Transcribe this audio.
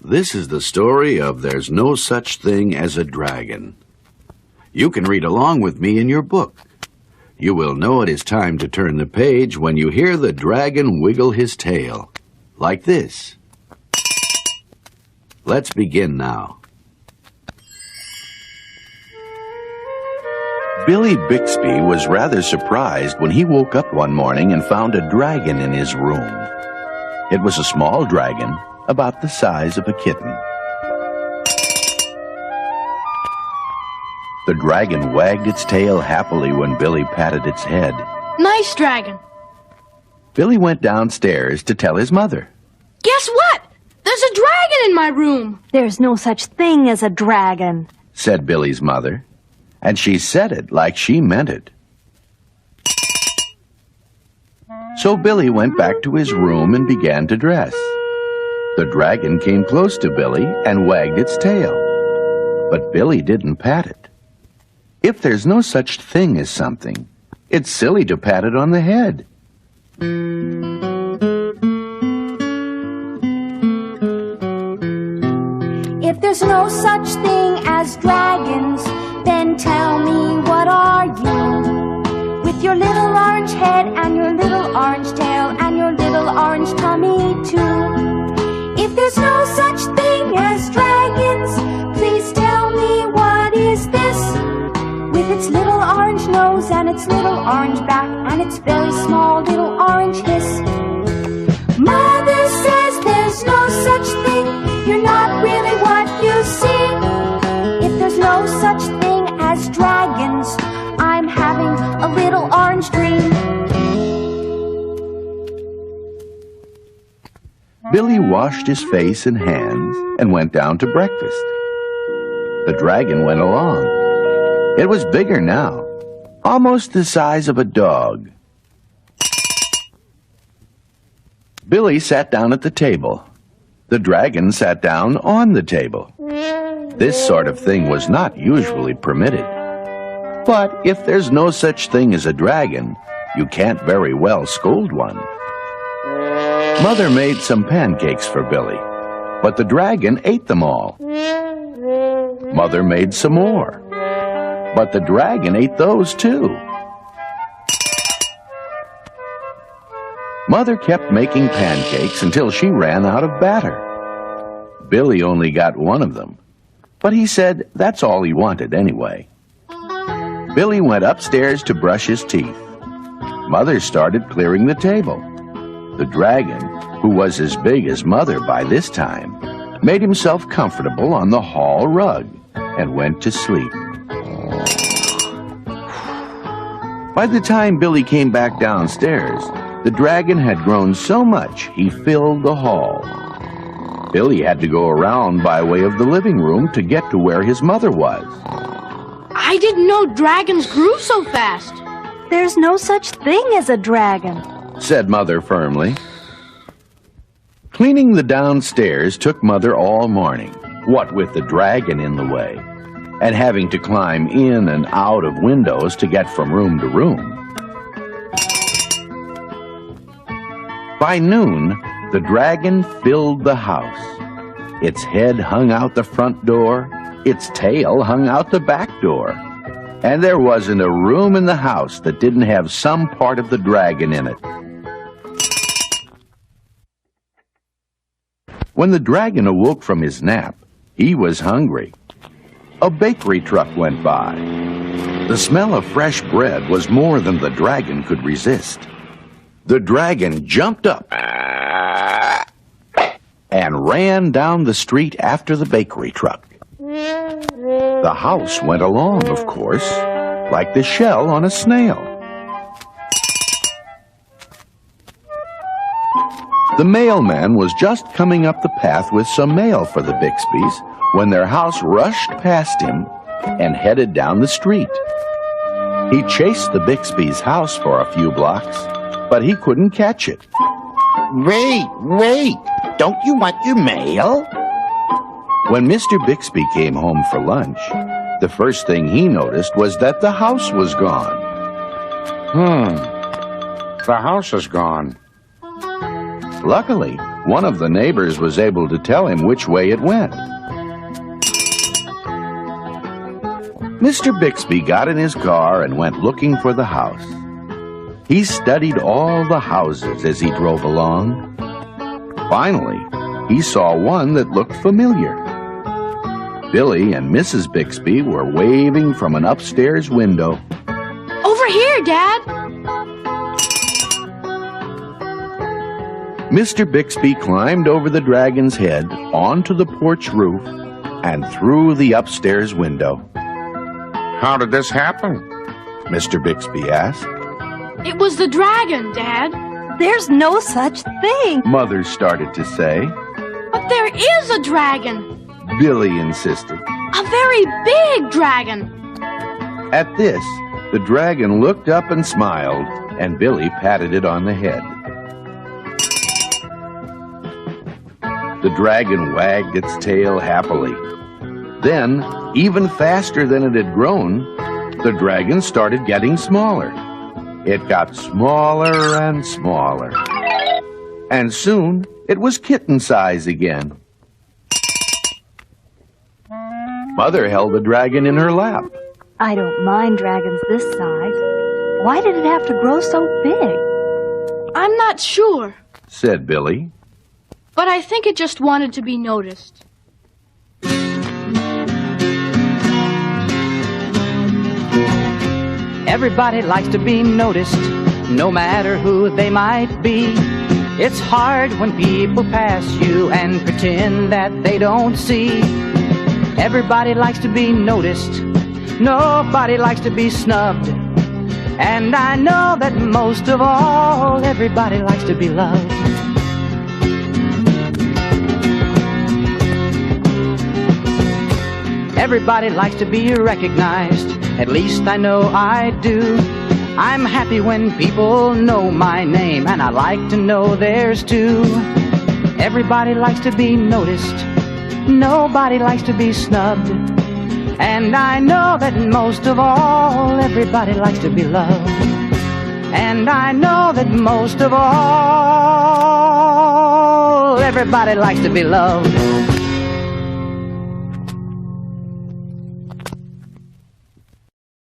This is the story of There's No Such Thing as a Dragon. You can read along with me in your book. You will know it is time to turn the page when you hear the dragon wiggle his tail, like this. Let's begin now. Billy Bixby was rather surprised when he woke up one morning and found a dragon in his room. It was a small dragon, about the size of a kitten. The dragon wagged its tail happily when Billy patted its head. Nice dragon. Billy went downstairs to tell his mother. Guess what? There's a dragon in my room. There's no such thing as a dragon, said Billy's mother, and she said it like she meant it. So Billy went back to his room and began to dress. The dragon came close to Billy and wagged its tail, but Billy didn't pat it. If there's no such thing as something, it's silly to pat it on the head. If there's no such thing as dragons, then tell me, what are you? With your little orange head and your little orange tail and your little orange tummy too. If there's no such thing as dragons, please tell me, what is this? With its little orange nose and its little orange back and its very small little orange hiss. Mother says there's no such thing, you're not really what you see. If there's no such thing as dragons, I'm having a little orange dream. Billy washed his face and hands and went down to breakfast. The dragon went along. It was bigger now, almost the size of a dog. Billy sat down at the table. The dragon sat down on the table. This sort of thing was not usually permitted. But if there's no such thing as a dragon, you can't very well scold one. Mother made some pancakes for Billy, but the dragon ate them all. Mother made some more, but the dragon ate those too. Mother kept making pancakes until she ran out of batter. Billy only got one of them, but he said that's all he wanted anyway. Billy went upstairs to brush his teeth. Mother started clearing the table. The dragon, who was as big as Mother by this time, made himself comfortable on the hall rug and went to sleep. By the time Billy came back downstairs, the dragon had grown so much he filled the hall. Billy had to go around by way of the living room to get to where his mother was. I didn't know dragons grew so fast. There's no such thing as a dragon, said Mother firmly. Cleaning the downstairs took Mother all morning, what with the dragon in the way, and having to climb in and out of windows to get from room to room. By noon, the dragon filled the house. Its head hung out the front door, its tail hung out the back door, and there wasn't a room in the house that didn't have some part of the dragon in it. When the dragon awoke from his nap, he was hungry. A bakery truck went by. The smell of fresh bread was more than the dragon could resist. The dragon jumped up and ran down the street after the bakery truck. The house went along, of course, like the shell on a snail. The mailman was just coming up the path with some mail for the Bixbys when their house rushed past him and headed down the street. He chased the Bixbys' house for a few blocks, but he couldn't catch it. Wait! Don't you want your mail? When Mr. Bixby came home for lunch, the first thing he noticed was that the house was gone. The house is gone. Luckily, One of the neighbors was able to tell him which way it went. Mr. Bixby got in his car and went looking for the house. He studied all the houses as he drove along. Finally, he saw one that looked familiar. Billy and Mrs. Bixby were waving from an upstairs window. Over here, Dad. Mr. Bixby climbed over the dragon's head onto the porch roof and through the upstairs window. How did this happen? Mr. Bixby asked. It was the dragon, Dad. There's no such thing. Mother started to say. But there is a dragon. Billy insisted. A very big dragon. At this, the dragon looked up and smiled, and Billy patted it on the head. The dragon wagged its tail happily. Then, even faster than it had grown, the dragon started getting smaller. It got smaller and smaller. And soon, it was kitten size again. Mother held the dragon in her lap. I don't mind dragons this size. Why did it have to grow so big? I'm not sure, Said Billy. but I think it just wanted to be noticed. Everybody likes to be noticed, no matter who they might be. It's hard when people pass you and pretend that they don't see. Everybody likes to be noticed, nobody likes to be snubbed. And I know that most of all, everybody likes to be loved. Everybody likes to be recognized, at least I know I do. I'm happy when people know my name, and I like to know theirs too. Everybody likes to be noticed, nobody likes to be snubbed. And I know that most of all, everybody likes to be loved. And I know that most of all, everybody likes to be loved.